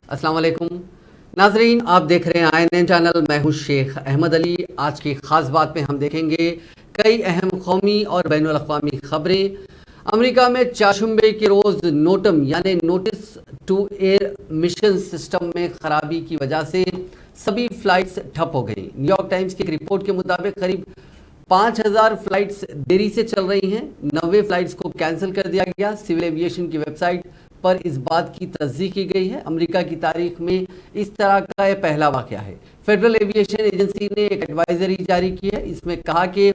अस्सलाम वालेकुम नाजरीन, आप देख रहे हैं आईएनएन चैनल। मैं हूं शेख अहमद अली। आज की खास बात में हम देखेंगे कई अहम कौमी और बैनुल अक़वामी खबरें। अमेरिका में चाशुम्बे के रोज नोटम यानी notice to air mission system में खराबी की वजह से सभी फ्लाइट्स ठप हो गई। न्यूयॉर्क टाइम्स की एक रिपोर्ट के मुताबिक करीब 5,000 फ्लाइट्स देरी से चल रही हैं। 90 फ्लाइट्स को कैंसिल कर दिया गया। सिविल एविएशन की वेबसाइट पर इस बात की तस्दीक की गई है। अमेरिका की तारीख में इस तरह का यह पहला वाकया है। फेडरल एविएशन एजेंसी ने एक एडवाइजरी जारी की है। इसमें कहा कि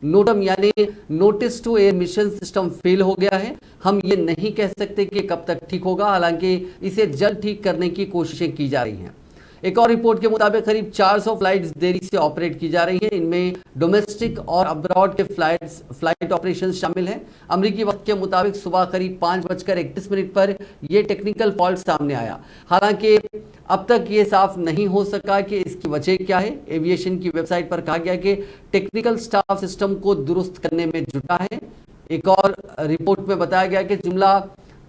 नोटम यानी notice to air mission system fail हो गया है। हम ये नहीं कह सकते कि कब तक ठीक होगा, हालांकि इसे जल्द ठीक करने की कोशिशें की जा रही हैं। एक और रिपोर्ट के मुताबिक करीब 400 फ्लाइट्स देरी से ऑपरेट की जा रही हैं। इनमें डोमेस्टिक और अब्रॉड के फ्लाइट ऑपरेशन शामिल हैं। अमेरिकी वक्त के मुताबिक सुबह करीब 5:31 पर यह टेक्निकल फॉल्ट सामने आया। हालांकि अब तक ये साफ नहीं हो सका कि इसकी वजह क्या है। एविएशन की वेबसाइट पर कहा गया कि टेक्निकल स्टाफ सिस्टम को दुरुस्त करने में जुटा है। एक और रिपोर्ट में बताया गया कि जुमला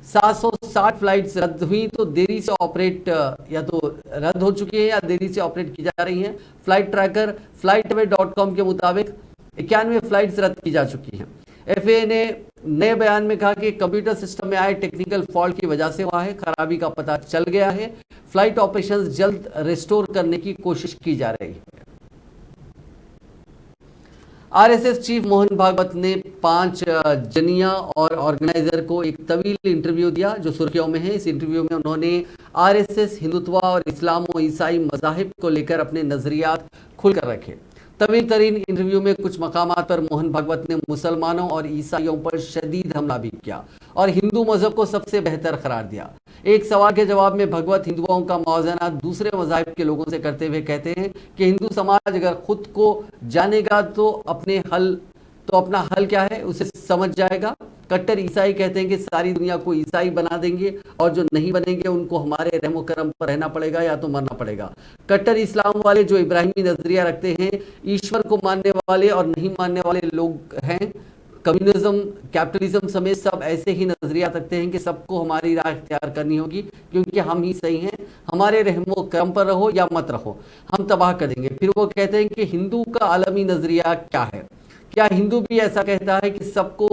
760 फ्लाइट्स रद्द हुई तो देरी से ऑपरेट या तो रद्द हो चुकी है या देरी से ऑपरेट की जा रही हैं। फ्लाइट ट्रैकर flightaway.com के मुताबिक 91 फ्लाइट्स रद्द की जा चुकी हैं। एफएए ने नए बयान में कहा कि कंप्यूटर सिस्टम में आए टेक्निकल फॉल्ट की वजह से हुआ है। खराबी का पता चल गया है। फ्लाइट ऑपरेशंस जल्द रिस्टोर करने की कोशिश की जा रही है। आरएसएस चीफ मोहन भागवत ने 5 जनिया और ऑर्गेनाइजर को एक तवील इंटरव्यू दिया जो सुर्खियों में है। इस इंटरव्यू में उन्होंने आरएसएस, हिंदुत्व और इस्लाम व ईसाई मज़ाहिब को लेकर अपने नजरियात खुलकर रखे। तवील तरीन इंटरव्यू में कुछ मकामात पर मोहन भागवत ने मुसलमानों और ईसाइयों पर शदीद हमला भी किया और हिंदू मजहब को सबसे बेहतर करार दिया। एक सवाल के जवाब में भगवत हिंदुओं का मौज़ना दूसरे मज़ाहिब के लोगों से करते हुए कहते हैं कि हिंदू समाज अगर खुद को जानेगा तो अपना हल क्या है उसे समझ जाएगा। कट्टर ईसाई कहते हैं कि सारी दुनिया को ईसाई बना देंगे और जो नहीं बनेंगे उनको हमारे रहमो करम पर रहना पड़ेगा या तो मरना पड़ेगा। कट्टर इस्लाम वाले जो इब्राहिमी नजरिया रखते हैं, ईश्वर को मानने वाले और नहीं मानने वाले लोग हैं। कम्युनिज्म, कैपिटलिज्म समेत सब ऐसे ही नजरिया रखते हैं कि सबको हमारी राह इख्तियार करनी होगी क्योंकि हम ही सही हैं। हमारे रहमो करम पर रहो या मत रहो, हम तबाह कर देंगे। फिर वो कहते हैं कि हिंदू का आलमी नजरिया क्या है। क्या हिंदू भी ऐसा कहता है कि सबको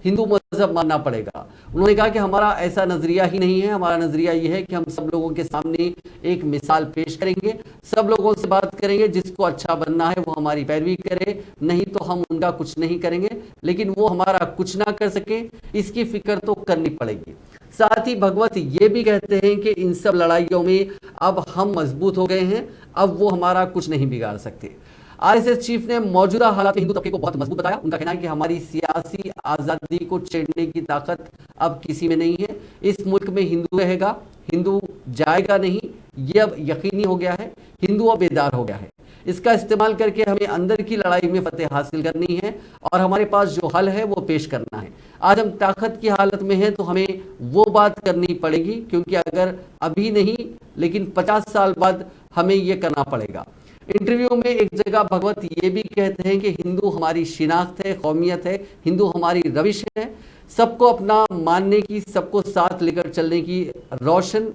हिंदू मजहब मानना पड़ेगा? उन्होंने कहा कि हमारा ऐसा नजरिया ही नहीं है। हमारा नजरिया यह है कि हम सब लोगों के सामने एक मिसाल पेश करेंगे, सब लोगों से बात करेंगे, जिसको अच्छा बनना है वो हमारी पैरवी करे, नहीं तो हम उनका कुछ नहीं करेंगे। लेकिन वो हमारा कुछ ना कर सके इसकी फिक्र तो करनी पड़ेगी। साथ ही भगवत ये भी कहते हैं कि इन सब लड़ाइयों में अब हम मजबूत हो गए हैं, अब वो हमारा कुछ नहीं बिगाड़ सकते। आरएसएस चीफ ने मौजूदा हालात में हिंदू तबके को बहुत मजबूत बताया। उनका कहना है कि हमारी सियासी आज़ादी को छेड़ने की ताकत अब किसी में नहीं है। इस मुल्क में हिंदू रहेगा, हिंदू जाएगा नहीं, ये अब यकीनी हो गया है। हिंदू अब बेदार हो गया है। इसका इस्तेमाल करके हमें अंदर की लड़ाई में फतेह हासिल करनी है और हमारे पास जो हल है वो पेश करना है। आज हम ताकत की हालत में हैं तो हमें वो बात करनी पड़ेगी, क्योंकि अगर अभी नहीं लेकिन 50 साल बाद हमें ये करना पड़ेगा। इंटरव्यू में एक जगह भगवत ये भी कहते हैं कि हिंदू हमारी शिनाख्त है, कौमियत है, हिंदू हमारी रविश है, सबको अपना मानने की, सबको साथ लेकर चलने की रोशन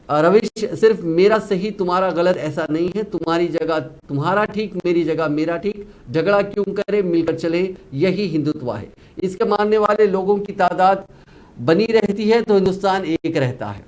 रविश। सिर्फ मेरा सही तुम्हारा गलत ऐसा नहीं है, तुम्हारी जगह तुम्हारा ठीक, मेरी जगह मेरा ठीक, झगड़ा क्यों करे, मिलकर चले, यही हिंदुत्व है। इसके मानने वाले लोगों की तादाद बनी रहती है तो हिंदुस्तान एक रहता है।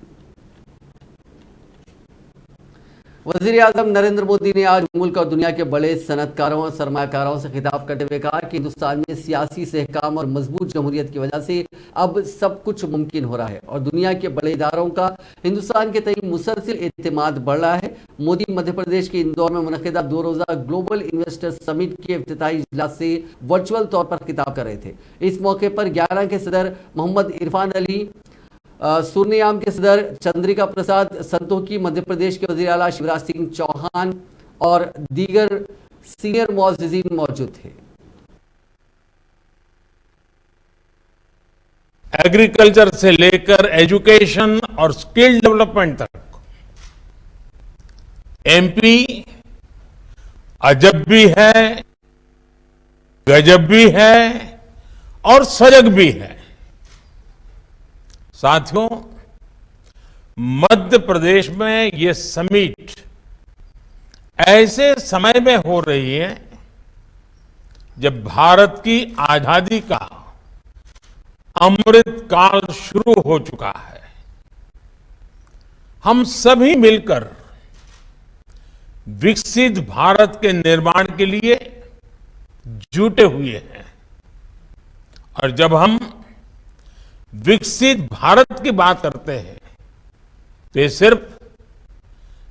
वज़ीर आज़म नरेंद्र मोदी ने आज मुल्क और दुनिया के बड़े सनतकारों और सरमाकारों से खिताब करते हुए कहा कि हिंदुस्तान में सियासी सहकाम और मजबूत जमहूरियत की वजह से अब सब कुछ मुमकिन हो रहा है और दुनिया के बड़े इदारों का हिंदुस्तान के तई मुसलसिल एतमाद बढ़ रहा है। मोदी मध्य प्रदेश के इंदौर में मुनक़िदा 2 रोज़ा ग्लोबल इन्वेस्टर समिट के इफ्तिताही इजलास से वर्चुअल तौर पर खिताब कर रहे थे। इस मौके पर 11 के सदर मोहम्मद इरफान अली, सूर्ययाम के सदर चंद्रिका प्रसाद संतोखी, मध्य प्रदेश के वज़ीर आला शिवराज सिंह चौहान और दीगर सीनियर मुअज़्ज़िज़ीन मौजूद थे। एग्रीकल्चर से लेकर एजुकेशन और स्किल डेवलपमेंट तक एमपी अजब भी है, गजब भी है और सजग भी है। साथियों, मध्य प्रदेश में ये समिट ऐसे समय में हो रही है जब भारत की आजादी का अमृत काल शुरू हो चुका है। हम सभी मिलकर विकसित भारत के निर्माण के लिए जुटे हुए हैं और जब हम विकसित भारत की बात करते हैं तो ये सिर्फ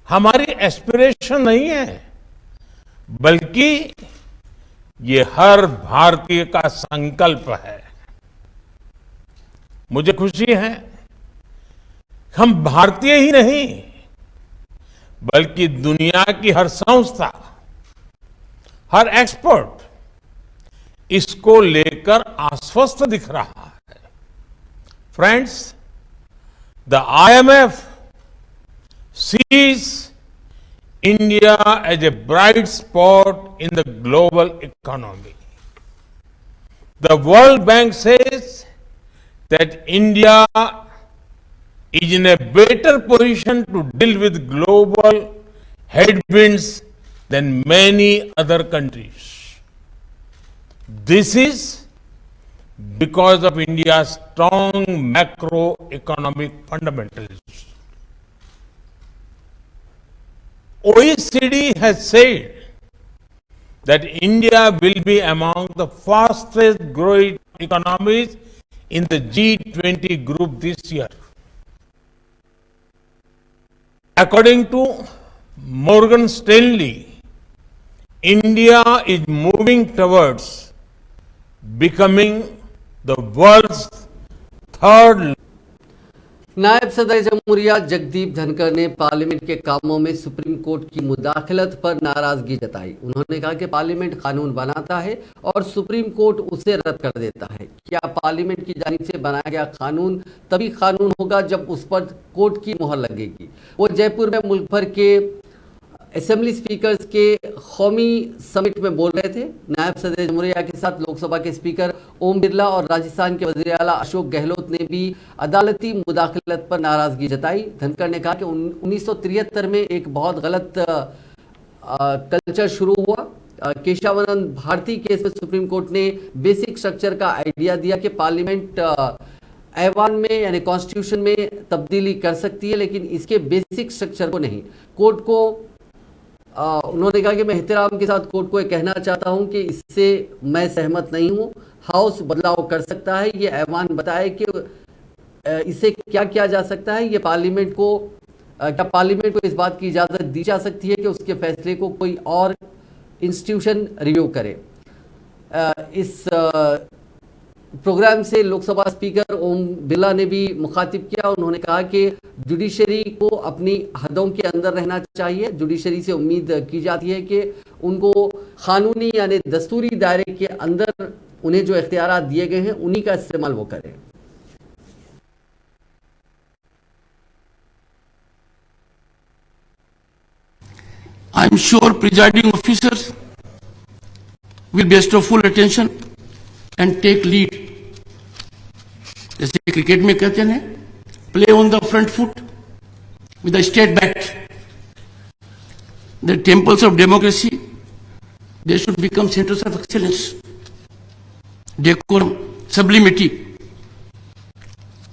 हमारी एस्पिरेशन नहीं है, बल्कि ये हर भारतीय का संकल्प है। मुझे खुशी है हम भारतीय ही नहीं बल्कि दुनिया की हर संस्था, हर एक्सपर्ट इसको लेकर आश्वस्त दिख रहा है। Friends, the IMF sees India as a bright spot in the global economy. The World Bank says that India is in a better position to deal with global headwinds than many other countries. This is because of India's strong macroeconomic fundamentals. OECD has said that India will be among the fastest growing economies in the G20 group this year. According to Morgan Stanley, India is moving towards becoming the world's third. नायब सदर जमहूरिया जगदीप धनखड़ ने parliament के कामों में supreme court की मुदाखलत पर नाराजगी जताई। उन्होंने कहा कि पार्लियामेंट कानून बनाता है और सुप्रीम कोर्ट उसे रद्द कर देता है। क्या पार्लियामेंट की जानिब से बनाया गया कानून तभी कानून होगा जब उस पर कोर्ट की मोहर लगेगी। वो जयपुर में मुल्क भर के असेंबली स्पीकर्स के कौमी समिट में बोल रहे थे। नायब सदर जमहूरिया के साथ लोकसभा के स्पीकर ओम बिरला और राजस्थान के वजीर आला अशोक गहलोत ने भी अदालती मुदाखलत पर नाराजगी जताई। धनखड़ ने कहा कि 1973 में एक बहुत गलत कल्चर शुरू हुआ। केशवानंद भारती केस में सुप्रीम कोर्ट ने बेसिक स्ट्रक्चर का आइडिया दिया कि पार्लियामेंट ऐवान में यानी कॉन्स्टिट्यूशन में तब्दीली कर सकती है, लेकिन इसके बेसिक स्ट्रक्चर को नहीं। कोर्ट को उन्होंने कहा कि मैं एहतराम के साथ कोर्ट को ये कहना चाहता हूं कि इससे मैं सहमत नहीं हूं। हाउस बदलाव कर सकता है, ये ऐवान बताए कि इससे क्या किया जा सकता है। ये पार्लियामेंट को क्या पार्लियामेंट को इस बात की इजाज़त दी जा सकती है कि उसके फैसले को कोई और इंस्टीट्यूशन रिव्यू करे। इस प्रोग्राम से लोकसभा स्पीकर ओम बिरला ने भी मुखातिब किया। उन्होंने कहा कि जुडिशरी को अपनी हदों के अंदर रहना चाहिए। जुडिशरी से उम्मीद की जाती है कि उनको कानूनी यानी दस्तूरी दायरे के अंदर उन्हें जो इख्तियारात दिए गए हैं उन्हीं का इस्तेमाल वो करें। I am sure presiding officers will bestow full attention and take lead. जैसे क्रिकेट में कहते हैं play on the front foot with the state bat. The temples of democracy they should become centres of excellence. Decorum, सबलिमिटी,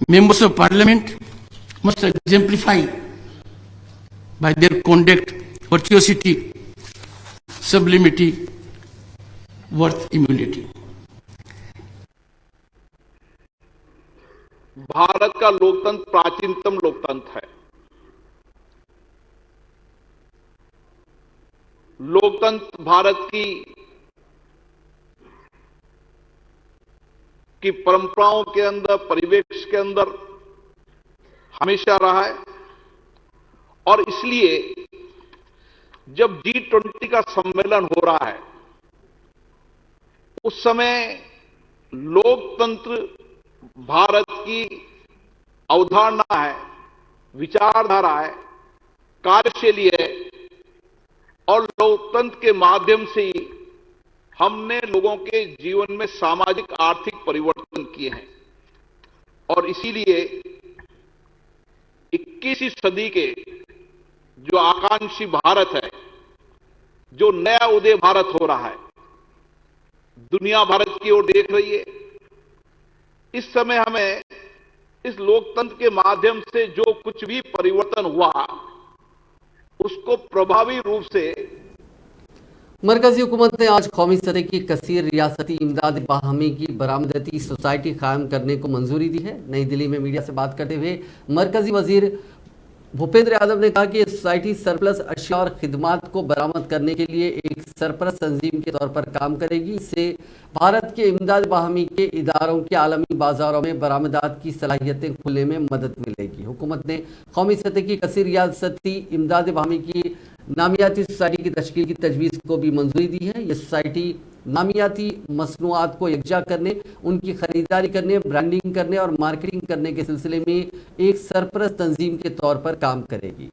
members of parliament must exemplify by their conduct virtuosity, sublimity, worth immunity. Bharat का लोकतंत्र प्राचीनतम लोकतंत्र है। लोकतंत्र भारत की परंपराओं के अंदर, परिवेश के अंदर हमेशा रहा है और इसलिए जब G20 का सम्मेलन हो रहा है उस समय लोकतंत्र भारत की अवधारणा है, विचारधारा है, कार्यशैली है और लोकतंत्र के माध्यम से ही हमने लोगों के जीवन में सामाजिक आर्थिक परिवर्तन किए हैं और इसीलिए 21वीं सदी के जो आकांक्षी भारत है, जो नया उदय भारत हो रहा है, दुनिया भारत की ओर देख रही है। इस समय हमें इस लोकतंत्र के माध्यम से जो कुछ भी परिवर्तन हुआ उसको प्रभावी रूप से मरकजी हुकूमत ने आज कौमी सतह की कसीर रियासती इमदाद बाहमी की बरामदती सोसाइटी कायम करने को मंजूरी दी है। नई दिल्ली में मीडिया से बात करते हुए मरकजी वजीर भूपेंद्र यादव ने कहा कि ये सोसाइटी सरप्लस अशिया और खिदमात को बरामद करने के लिए एक सरपरस्त तंजीम के तौर पर काम करेगी। इससे भारत के इमदाद बाहमी के इदारों की आलमी बाजारों में बरामदात की सलाहियतें खुलने में मदद मिलेगी। हुकूमत ने कौमी सतह की कसीर रियासती इमदाद बाहमी की नामियाती सोसाइटी की तश्कील की तजवीज़ को भी मंजूरी दी है। ये सोसाइटी नामियाती मसनूआत को यकजा करने, उनकी खरीदारी करने, ब्रांडिंग करने और मार्केटिंग करने के सिलसिले में एक सरपरस्त तंजीम के तौर पर काम करेगी।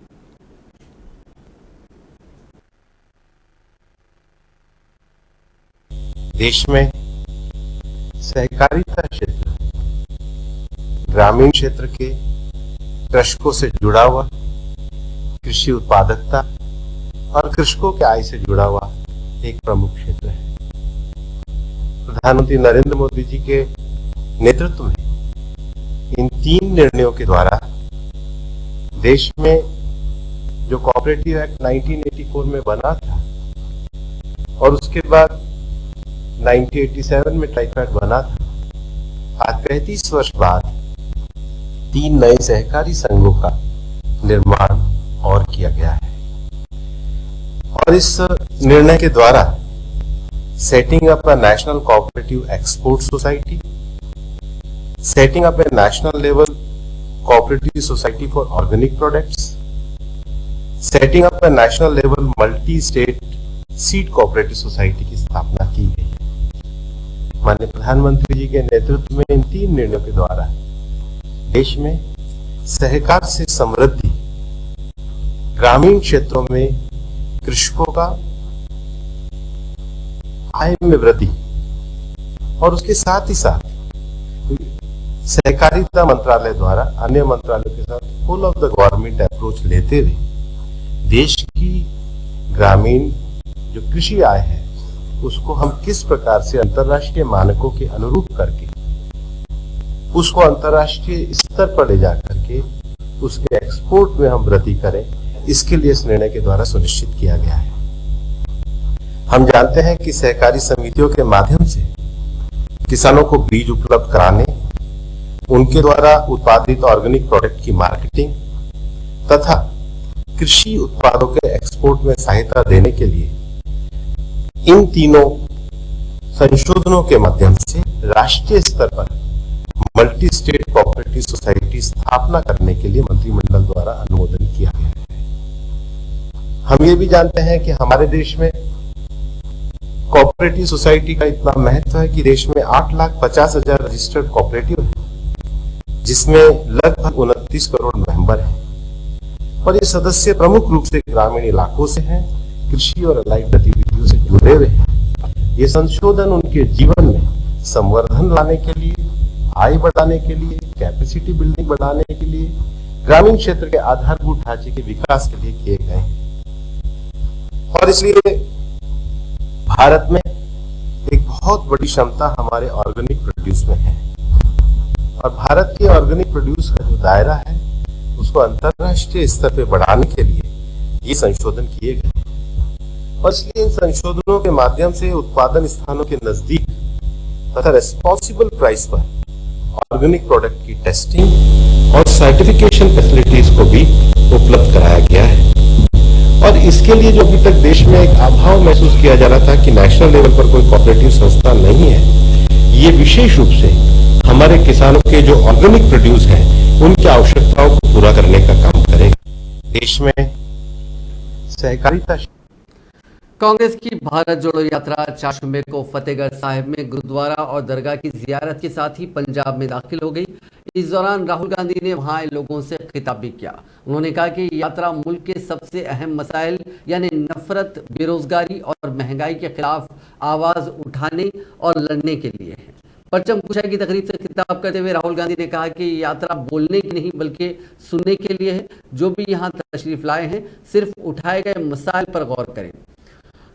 देश में सहकारिता क्षेत्र, ग्रामीण क्षेत्र के कृषकों से जुड़ा हुआ, कृषि उत्पादकता और कृषकों के आय से जुड़ा हुआ एक प्रमुख क्षेत्र है। प्रधानमंत्री नरेंद्र मोदी जी के नेतृत्व में इन 3 निर्णयों के द्वारा देश में जो कोऑपरेटिव एक्ट 1984 में बना था और उसके बाद 1987 में ट्राइफेड बना था, आज 35 वर्ष बाद 3 नए सहकारी संघों का निर्माण और किया गया है। और इस निर्णय के द्वारा setting up a national cooperative export society, setting up A national level cooperative society for organic products, setting up A national level multi state seed cooperative society की स्थापना की गई है। माननीय प्रधानमंत्री जी के नेतृत्व में इन 3 निर्णयों के द्वारा देश में सहकार से समृद्धि, ग्रामीण क्षेत्रों में कृषकों का आय में वृद्धि और उसके साथ ही साथ सहकारिता मंत्रालय द्वारा अन्य मंत्रालयों के साथ full of the government approach लेते हुए देश की ग्रामीण जो कृषि आय है उसको हम किस प्रकार से अंतर्राष्ट्रीय मानकों के अनुरूप करके उसको अंतर्राष्ट्रीय स्तर पर ले जाकर के उसके एक्सपोर्ट में हम वृद्धि करें, इसके लिए इस निर्णय के द्वारा सुनिश्चित किया गया है। हम जानते हैं कि सहकारी समितियों के माध्यम से किसानों को बीज उपलब्ध कराने, उनके द्वारा उत्पादित ऑर्गेनिक प्रोडक्ट की मार्केटिंग तथा कृषि उत्पादों के एक्सपोर्ट में सहायता देने के लिए इन तीनों संशोधनों के माध्यम से राष्ट्रीय स्तर पर मल्टी स्टेट कोऑपरेटिव सोसाइटी स्थापना करने के लिए मंत्रिमंडल द्वारा अनुमोदन किया गया है। हम ये भी जानते हैं कि हमारे देश में कोऑपरेटिव सोसाइटी का इतना महत्व है कि देश में 8,50,000 रजिस्टर्ड कोऑपरेटिव है, जिसमें लगभग 29 करोड़ मेंबर हैं और ये सदस्य प्रमुख रूप से ग्रामीण इलाकों से हैं, कृषि और अलाइड गतिविधियों से जुड़े हुए हैं। ये संशोधन उनके जीवन में संवर्धन लाने के लिए, आय बढ़ाने के लिए, कैपेसिटी बिल्डिंग बढ़ाने के लिए, ग्रामीण क्षेत्र के आधारभूत ढांचे के विकास के लिए किए गए हैं। और इसलिए भारत में एक बहुत बड़ी क्षमता हमारे ऑर्गेनिक प्रोड्यूस में है और भारत के ऑर्गेनिक प्रोड्यूस का जो दायरा है उसको अंतर्राष्ट्रीय स्तर पे बढ़ाने के लिए ये संशोधन किए गए और इसलिए इन संशोधनों के माध्यम से उत्पादन स्थानों के नजदीक तथा रेस्पॉन्सिबल प्राइस पर ऑर्गेनिक प्रोडक्ट की टेस्टिंग और सर्टिफिकेशन फैसिलिटीज को भी उपलब्ध कराया गया है। और इसके लिए जो अभी तक देश में एक अभाव महसूस किया जा रहा था कि नेशनल लेवल पर कोई कोऑपरेटिव संस्था नहीं है, ये विशेष रूप से हमारे किसानों के जो ऑर्गेनिक प्रोड्यूस हैं उनकी आवश्यकताओं को पूरा करने का काम करेगा। देश में सहकारिता। कांग्रेस की भारत जोड़ो यात्रा 4 जुम्मे को फतेहगढ़ साहिब में गुरुद्वारा और दरगाह की जियारत के साथ ही पंजाब में दाखिल हो गई। इस दौरान राहुल गांधी ने वहां लोगों से खिताब भी किया। उन्होंने कहा कि यात्रा मुल्क के सबसे अहम मसाइल यानी नफरत, बेरोजगारी और महंगाई के खिलाफ आवाज उठाने और लड़ने के लिए है। परचम कुशा की तकरीब से खिताब करते हुए राहुल गांधी ने कहा कि यात्रा बोलने की नहीं बल्कि सुनने के लिए है। जो भी यहाँ तशरीफ लाए हैं सिर्फ उठाए गए मसाइल पर गौर करें।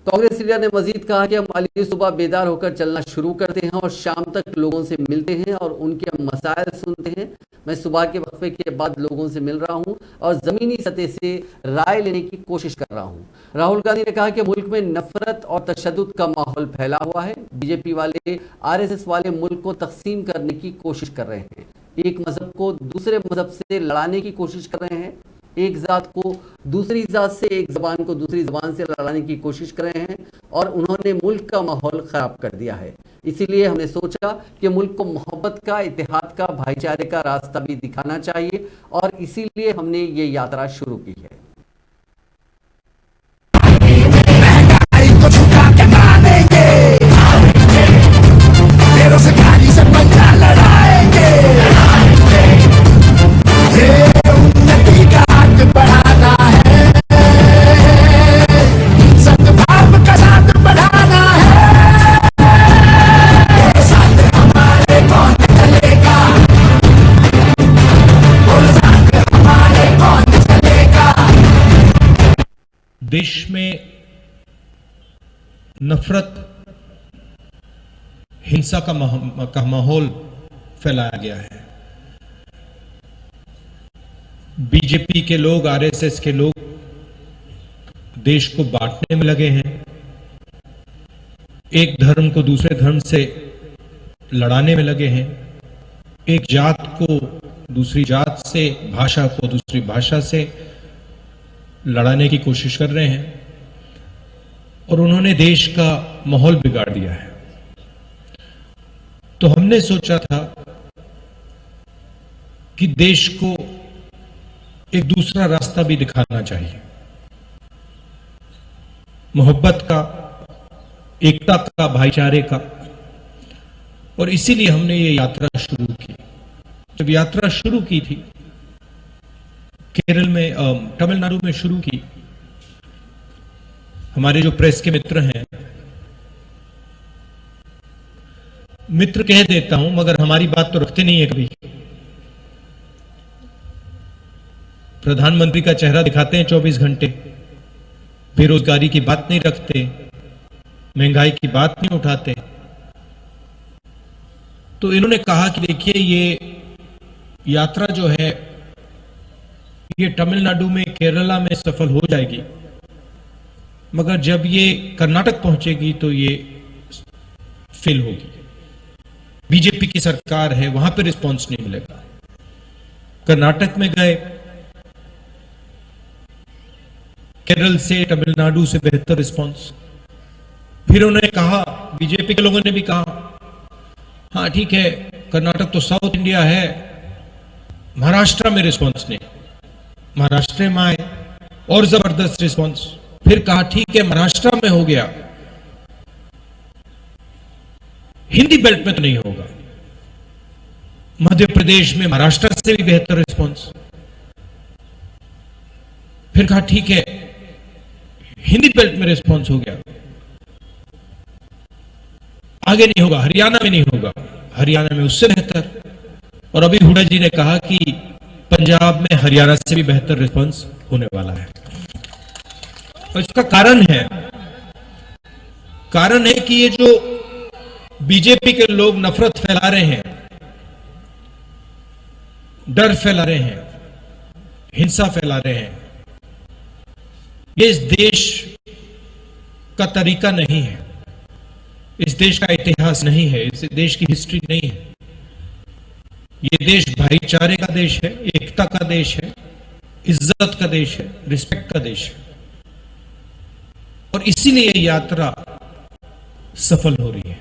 कांग्रेस लीडर ने मजीद कहा कि हम अली सुबह बेदार होकर चलना शुरू करते हैं और शाम तक लोगों से मिलते हैं और उनके मसाइल सुनते हैं। मैं सुबह के वक्फे के बाद लोगों से मिल रहा हूं और ज़मीनी सतह से राय लेने की कोशिश कर रहा हूं। राहुल गांधी ने कहा कि मुल्क में नफरत और तशद्दुद का माहौल फैला हुआ है। बीजेपी वाले आरएसएस वाले मुल्क को तकसीम करने की कोशिश कर रहे हैं। एक मजहब को दूसरे मजहब से लड़ाने की कोशिश कर रहे हैं। एक जात को दूसरी जात से, एक जबान को दूसरी जबान से लड़ाने की कोशिश कर रहे हैं और उन्होंने मुल्क का माहौल खराब कर दिया है। इसीलिए हमने सोचा कि मुल्क को मोहब्बत का, इत्तेहाद का, भाईचारे का रास्ता भी दिखाना चाहिए और इसीलिए हमने ये यात्रा शुरू की है। देश में नफरत, हिंसा का माहौल फैलाया गया है। बीजेपी के लोग, आरएसएस के लोग देश को बांटने में लगे हैं। एक धर्म को दूसरे धर्म से लड़ाने में लगे हैं। एक जात को दूसरी जात से, भाषा को दूसरी भाषा से लड़ाने की कोशिश कर रहे हैं और उन्होंने देश का माहौल बिगाड़ दिया है। तो हमने सोचा था कि देश को एक दूसरा रास्ता भी दिखाना चाहिए, मोहब्बत का, एकता का, भाईचारे का। और इसीलिए हमने ये यात्रा शुरू की। जब यात्रा शुरू की थी केरल में, तमिलनाडु में शुरू की, हमारे जो प्रेस के मित्र हैं, मित्र कह देता हूं मगर हमारी बात तो रखते नहीं है कभी। प्रधानमंत्री का चेहरा दिखाते हैं 24 घंटे, बेरोजगारी की बात नहीं रखते, महंगाई की बात नहीं उठाते। तो इन्होंने कहा कि देखिए ये यात्रा जो है ये तमिलनाडु में, केरला में सफल हो जाएगी, मगर जब ये कर्नाटक पहुंचेगी तो ये फेल होगी। बीजेपी की सरकार है, वहां पे रिस्पांस नहीं मिलेगा। कर्नाटक में गए, केरल से, तमिलनाडु से बेहतर रिस्पांस। फिर उन्होंने कहा, बीजेपी के लोगों ने भी कहा, हाँ ठीक है कर्नाटक तो साउथ इंडिया है, महाराष्ट्र में रिस्पांस नहीं। महाराष्ट्र में आए और जबरदस्त रिस्पांस। फिर कहा ठीक है महाराष्ट्र में हो गया, हिंदी बेल्ट में तो नहीं होगा। मध्य प्रदेश में महाराष्ट्र से भी बेहतर रिस्पांस। फिर कहा ठीक है हिंदी बेल्ट में रिस्पांस हो गया, आगे नहीं होगा, हरियाणा में नहीं होगा, हरियाणा में उससे बेहतर। और अभी हुड्डा जी ने कहा कि पंजाब में हरियाणा से भी बेहतर रिस्पांस होने वाला है। और इसका कारण है कि ये जो बीजेपी के लोग नफरत फैला रहे हैं, डर फैला रहे हैं, हिंसा फैला रहे हैं, ये इस देश का तरीका नहीं है, इस देश का इतिहास नहीं है, इस देश की हिस्ट्री नहीं है। ये देश भाईचारे का देश है, एकता का देश है, इज्जत का देश है, रिस्पेक्ट का देश है। और इसीलिए यात्रा सफल हो रही है।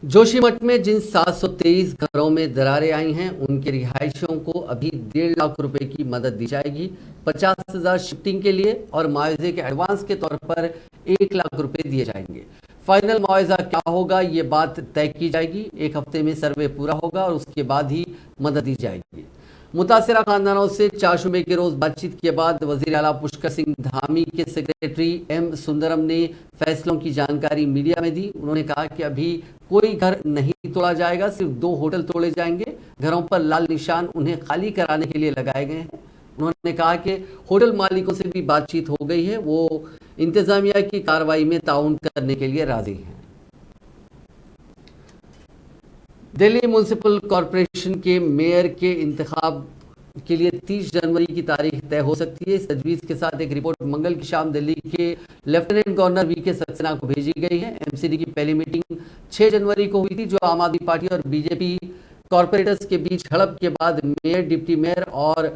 जोशीमठ में जिन 723 घरों में दरारें आई हैं उनके रिहायशियों को अभी 1.5 लाख रुपए की मदद दी जाएगी। 50,000 शिफ्टिंग के लिए और मुआवजे के एडवांस के तौर पर 1 लाख रुपए दिए जाएंगे। फाइनल मुआवजा क्या होगा ये बात तय की जाएगी। 1 हफ्ते में सर्वे पूरा होगा और उसके बाद ही मदद दी जाएगी। मुतासिरा खानदानों से 4 शुबे के रोज बातचीत के बाद वजीर आला पुष्कर सिंह धामी के सेक्रेटरी एम सुंदरम ने फैसलों की जानकारी मीडिया में दी। उन्होंने कहा कि अभी कोई घर नहीं तोड़ा जाएगा, सिर्फ 2 होटल तोड़े जाएंगे। घरों पर लाल निशान उन्हें खाली कराने के लिए लगाए गए हैं। उन्होंने कहा कि होटल मालिकों से भी बातचीत हो गई है, वो इंतजामिया की कार्रवाई में ताउन करने के लिए राजी हैं। दिल्ली म्युनिसिपल कॉरपोरेशन के मेयर के इंतखाब के लिए 30 जनवरी की तारीख तय हो सकती है। इस तजवीज़ के साथ एक रिपोर्ट मंगल की शाम दिल्ली के लेफ्टिनेंट गवर्नर वीके सक्सेना को भेजी गई है। एमसीडी की पहली मीटिंग 6 जनवरी को हुई थी, जो आम आदमी पार्टी और बीजेपी कॉरपोरेटर्स के बीच हड़प के बाद मेयर, डिप्टी मेयर और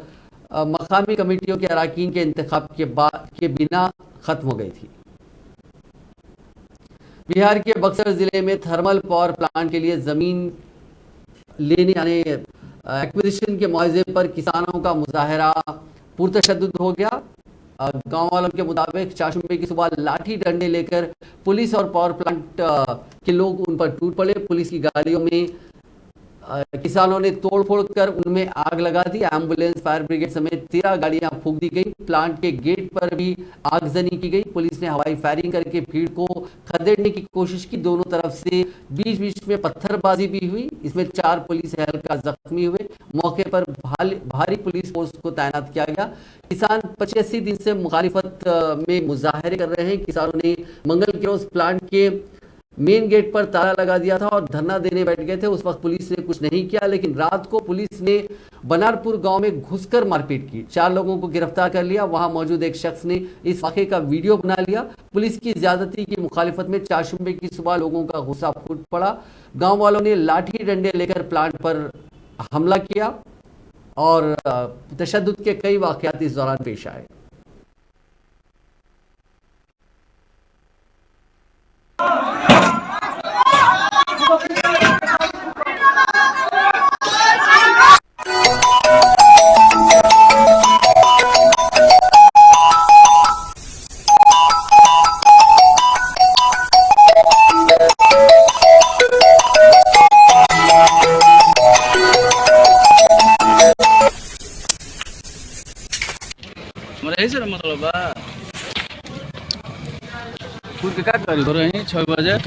मकामी कमेटियों के अरकान के इंतखाब के बिना खत्म हो गई थी। बिहार के बक्सर जिले में थर्मल पावर प्लांट के लिए जमीन लेने यानी एक्विजिशन के मुआवजे पर किसानों का मुजाहरा पुरतशद्दुद हो गया। गांव वालों के मुताबिक चाशुम्बे की सुबह लाठी डंडे लेकर पुलिस और पावर प्लांट के लोग उन पर टूट पड़े। पुलिस की गाड़ियों में किसानों ने तोड़फोड़ कर उनमें आग लगा दी। एम्बुलेंस, फायर ब्रिगेड समेत 13 गाड़ियां फूंक दी गई। प्लांट के गेट पर भी आगजनी की गई। पुलिस ने हवाई फायरिंग करके भीड़ को खदेड़ने की कोशिश की। दोनों तरफ से बीच बीच में पत्थरबाजी भी हुई। इसमें 4 पुलिस हल्का जख्मी हुए। मौके पर भारी पुलिस फोर्स को तैनात किया गया। किसान 85 दिन से मुखालिफत में मुजाहरे कर रहे हैं। किसानों ने मंगल के रोज प्लांट के मेन गेट पर ताला लगा दिया था और धरना देने बैठ गए थे। उस वक्त पुलिस ने कुछ नहीं किया, लेकिन रात को पुलिस ने बनारपुर गांव में घुसकर मारपीट की। 4 लोगों को गिरफ्तार कर लिया। वहां मौजूद एक शख्स ने इस वाक़े का वीडियो बना लिया। पुलिस की ज्यादती की मुखालिफत में चाशुम्बे की सुबह लोगों का गुस्सा फूट पड़ा। गांव वालों ने लाठी डंडे लेकर प्लांट पर हमला किया और तशद्दुद के कई वाक़यात इस दौरान पेश आए। मतलब कुछ क्या करी 6 बजे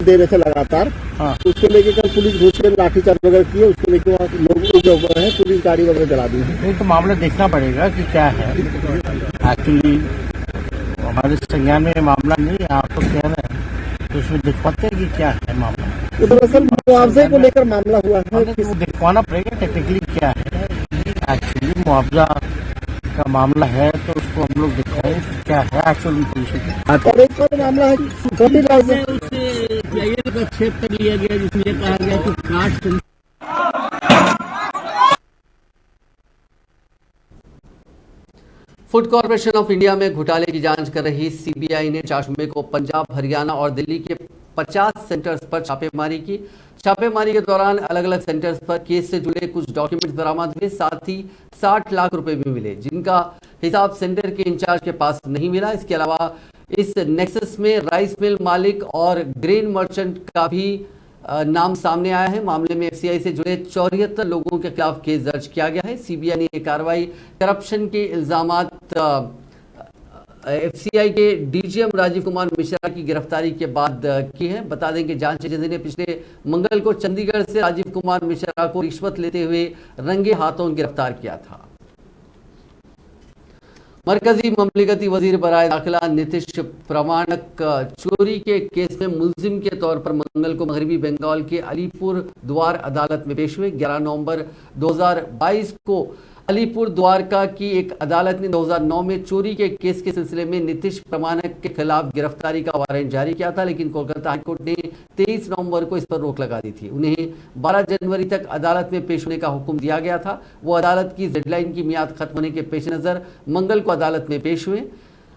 दे रहे थे लगातार। हाँ। उसको लेके कल पुलिस घुस के लाठीचार्ज वगैरह किए। उसको लेके वहाँ लोग जो है पुलिस गाड़ी वगैरह जला दी है। नहीं तो मामला देखना पड़ेगा कि क्या है। एक्चुअली हमारे संज्ञान में मामला नहीं, आप तो कह रहे हैं तो उसमें दिखवाते हैं कि क्या है मामला। तो दरअसल मुआवजे को लेकर मामला हुआ है, वो दिखवाना पड़ेगा टेक्निकली क्या है। एक्चुअली मुआवजा का मामला है तो उसको हम लोग दिखाएं क्या है एक्चुअली पुलिस। और एक और मामला है का क्षेप कर लिया गया, जिसमें यह कहा गया कि कास्ट। फूड कॉर्पोरेशन ऑफ इंडिया में घोटाले की जांच कर रही सीबीआई ने चाशुम्बे को पंजाब, हरियाणा और दिल्ली के 50 सेंटर्स पर छापेमारी की। छापेमारी के दौरान अलग अलग सेंटर्स पर केस से जुड़े कुछ डॉक्यूमेंट्स बरामद हुए। साथ ही 60 लाख रुपए भी मिले, जिनका हिसाब सेंटर के इंचार्ज के पास नहीं मिला। इसके अलावा इस नेक्सस में राइस मिल मालिक और ग्रेन मर्चेंट का भी नाम सामने आया है। मामले में एफसीआई से जुड़े 74 लोगों के खिलाफ केस दर्ज किया गया है। सीबीआई ने यह कार्रवाई करप्शन के इल्जामात एफसीआई के डीजीएम राजीव कुमार मिश्रा की गिरफ्तारी के बाद की है। बता दें कि जांच एजेंसी ने पिछले मंगल को चंडीगढ़ से राजीव कुमार मिश्रा को रिश्वत लेते हुए रंगे हाथों गिरफ्तार किया था। मरकजी ममलिकती वजीर बराए दाखिला नीतीश प्रमाणक चोरी के केस में मुलजिम के तौर पर मंगल को मगरबी बंगाल के अलीपुर द्वार अदालत में पेश हुए। 11 नवंबर 2022 को अलीपुर द्वारका की एक अदालत ने 2009 में चोरी के केस के सिलसिले में नीतीश प्रमाणक के खिलाफ गिरफ्तारी का वारंट जारी किया था, लेकिन कोलकाता हाईकोर्ट ने 23 नवंबर को इस पर रोक लगा दी थी। उन्हें 12 जनवरी तक अदालत में पेश होने का हुक्म दिया गया था। वो अदालत की डेडलाइन की मियाद खत्म होने के पेश नज़र मंगल को अदालत में पेश हुए।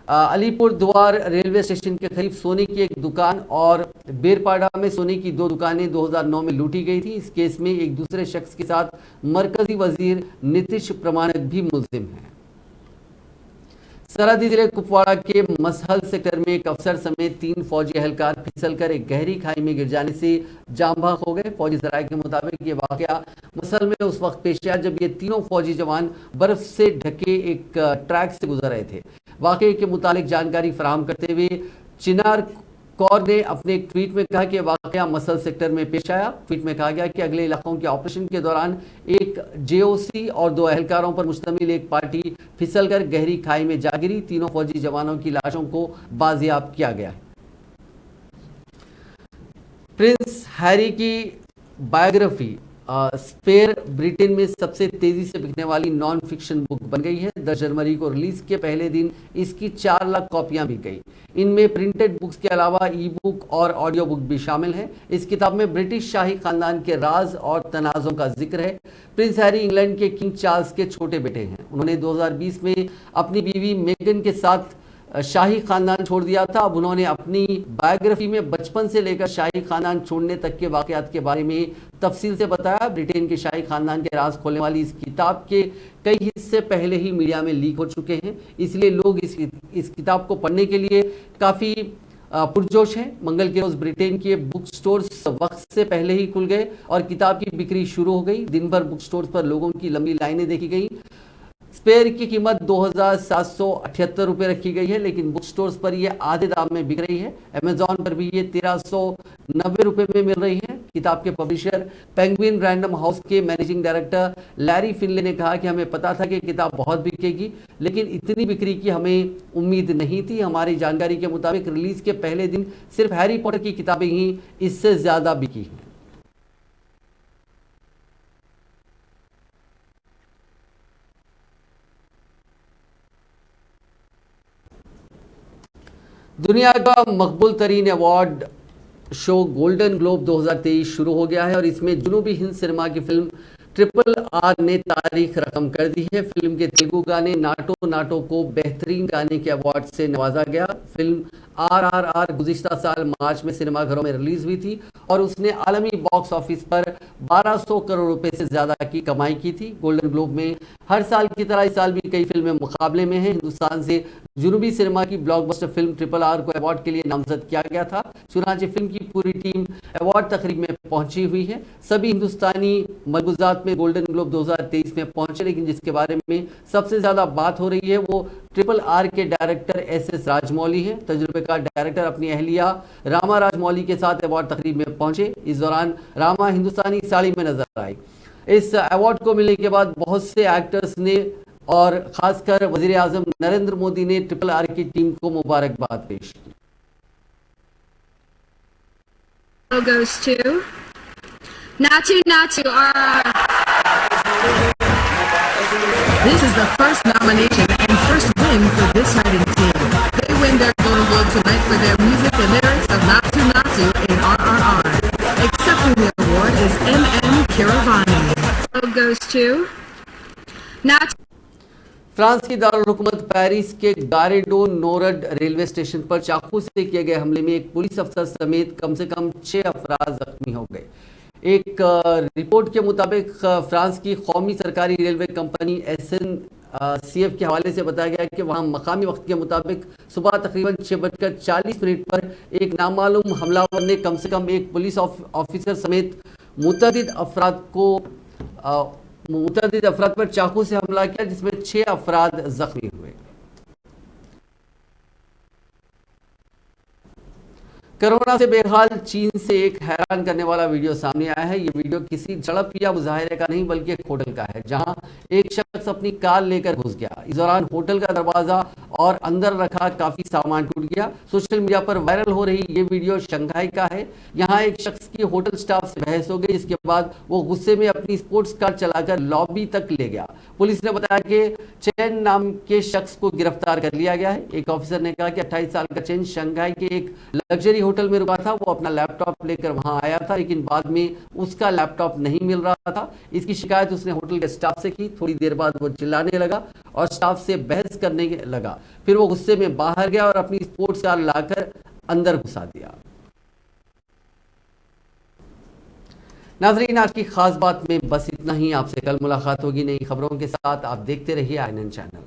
अलीपुर द्वार रेलवे स्टेशन के करीब सोने की एक दुकान और बेरपाड़ा में सोने की 2 दुकानें 2009 में लूटी गई थी। इस केस में एक दूसरे शख्स के साथ मरकजी वजीर नीतीश प्रमाणिक भी मुल्जिम हैं। सरहदी जिले कुपवाड़ा के मसहल सेक्टर में एक अफसर समेत 3 फौजी एहलकार फिसलकर एक गहरी खाई में गिर जाने से जाम बहक हो गए। फौजी जराये के मुताबिक ये वाकया मसहल में उस वक्त पेश आया जब ये तीनों फौजी जवान बर्फ से ढके एक ट्रैक से गुजर रहे थे। वाकये के मुतालिक जानकारी फराहम करते हुए चिनार कौर ने अपने एक ट्वीट में कहा कि वाकया मसल सेक्टर में पेश आया। ट्वीट में कहा गया कि अगले इलाकों के ऑपरेशन के दौरान एक जेओसी और 2 एहलकारों पर मुश्तमिल एक पार्टी फिसलकर गहरी खाई में जा गिरी। तीनों फौजी जवानों की लाशों को बाजियाब किया गया। प्रिंस हैरी की बायोग्राफी स्पेयर ब्रिटेन में सबसे तेजी से बिकने वाली नॉन फिक्शन बुक बन गई है। 10 जनवरी को रिलीज के पहले दिन इसकी 4 लाख कॉपियां बिक गई। इनमें प्रिंटेड बुक्स के अलावा ई बुक और ऑडियो बुक भी शामिल है। इस किताब में ब्रिटिश शाही खानदान के राज और तनाज़ों का जिक्र है। प्रिंस हैरी इंग्लैंड के किंग चार्ल्स के छोटे बेटे हैं। उन्होंने 2020 में अपनी बीवी मेगन के साथ शाही खानदान छोड़ दिया था। अब उन्होंने अपनी बायोग्राफी में बचपन से लेकर शाही खानदान छोड़ने तक के वाकयात के बारे में तफसील से बताया। ब्रिटेन के शाही खानदान के राज खोलने वाली इस किताब के कई हिस्से पहले ही मीडिया में लीक हो चुके हैं, इसलिए लोग इस किताब को पढ़ने के लिए काफ़ी पुरजोश हैं। मंगल के रोज ब्रिटेन के बुक स्टोर्स वक्त से पहले ही खुल गए और किताब की बिक्री शुरू हो गई। दिन भर बुक स्टोर्स पर लोगों की लंबी लाइनें देखी गई। स्पेयर की कीमत 2,778 रुपये रखी गई है, लेकिन बुक स्टोर्स पर यह आधे दाम में बिक रही है। अमेजॉन पर भी ये 1390 रुपये में मिल रही है। किताब के पब्लिशर पेंगुइन रैंडम हाउस के मैनेजिंग डायरेक्टर लैरी फिनले ने कहा कि हमें पता था कि किताब बहुत बिकेगी, लेकिन इतनी बिक्री की हमें उम्मीद नहीं थी। हमारी जानकारी के मुताबिक रिलीज के पहले दिन सिर्फ हैरी पॉटर की किताबें ही इससे ज्यादा बिकी हैं। दुनिया का मकबूल तरीन अवार्ड शो गोल्डन ग्लोब 2023 शुरू हो गया है और इसमें जुनूबी हिंद सिनेमा की फिल्म RRR ने तारीख रकम कर दी है। फिल्म के तेलुगु गाने नाटो नाटो को बेहतरीन गाने के अवार्ड से नवाजा गया। फिल्म RRR गुज़िश्ता साल मार्च में सिनेमाघरों में रिलीज हुई थी और उसने आलमी बॉक्स ऑफिस पर 1200 करोड़ रुपए से ज्यादा की कमाई की थी। गोल्डन ग्लोब में हर साल की तरह इस साल भी कई फिल्में मुकाबले में हैं। हिंदुस्तान से जुनूबी सिनेमा की ब्लॉकबस्टर फिल्म RRR को अवार्ड के लिए नामजद किया गया था। चुनांचे फिल्म की पूरी टीम अवार्ड तकरीब में पहुंची हुई है। सभी हिंदुस्तानी मलबूजात में गोल्डन ग्लोब 2023 में पहुंचे, लेकिन जिसके बारे में सबसे ज्यादा बात हो रही है वो RRR के डायरेक्टर SS राजमौली हैं। तजुर्बेकार डायरेक्टर अपनी अहलिया रामा राजमौली के साथ अवार्ड तकरीब में पहुंचे। इस दौरान रामा हिंदुस्तानी साड़ी में नजर आई। इस अवार्ड को मिलने के बाद बहुत से एक्टर्स ने और खासकर वजीर आजम नरेंद्र मोदी ने RRR की टीम को मुबारकबाद पेश की। Goes to Naatu Naatu RRR. This is the first nomination and first win for this writing team. They win their Golden Globe tonight for their music and lyrics of Naatu Naatu in RRR. Accepting the award is MM Kiravani. Goes to Naatu. France की दारुल हुकूमत Paris के गारे dough नोरड railway station पर चाकू से किए गए हमले में एक पुलिस अफसर समेत कम से कम 6 अफराद जख्मी हो गए। एक रिपोर्ट के मुताबिक फ्रांस की कौमी सरकारी रेलवे कंपनी SNCF के हवाले से बताया गया कि वहां मकामी वक्त के मुताबिक सुबह तकरीबन 6:40 पर एक नामालूम हमलावर ने कम से कम एक पुलिस ऑफिसर समेत मुतअद्दिद अफराद पर चाकू से हमला किया, जिसमें 6 अफराद जख्मी हुए। कोरोना से बेहाल चीन से एक हैरान करने वाला वीडियो सामने आया है। ये वीडियो किसी झड़प या मुजाहरे का नहीं बल्कि एक होटल का है, जहां एक शख्स अपनी कार लेकर घुस गया। इस दौरान होटल का दरवाजा और अंदर रखा काफी सामान टूट गया। सोशल मीडिया पर वायरल हो रही ये वीडियो शंघाई का है। यहाँ एक शख्स की होटल स्टाफ से बहस हो गई, जिसके बाद वो गुस्से में अपनी स्पोर्ट्स कार चलाकर लॉबी तक ले गया। पुलिस ने बताया कि चैन नाम के शख्स को गिरफ्तार कर लिया गया है। एक ऑफिसर ने कहा कि 28 साल का चैन शंघाई के एक लग्जरी होटल में रुका था। वो अपना लैपटॉप लेकर वहां आया था, लेकिन बाद में उसका लैपटॉप नहीं मिल रहा था। इसकी शिकायत उसने होटल के स्टाफ से की। थोड़ी देर बाद वो चिल्लाने लगा और स्टाफ से बहस करने लगा। फिर वो गुस्से में बाहर गया और अपनी स्पोर्ट्स कार लाकर अंदर घुसा दिया। नाजरीन, आज की खास बात में बस इतना ही। आपसे कल मुलाकात होगी नई खबरों के साथ। आप देखते रहिए INN चैनल।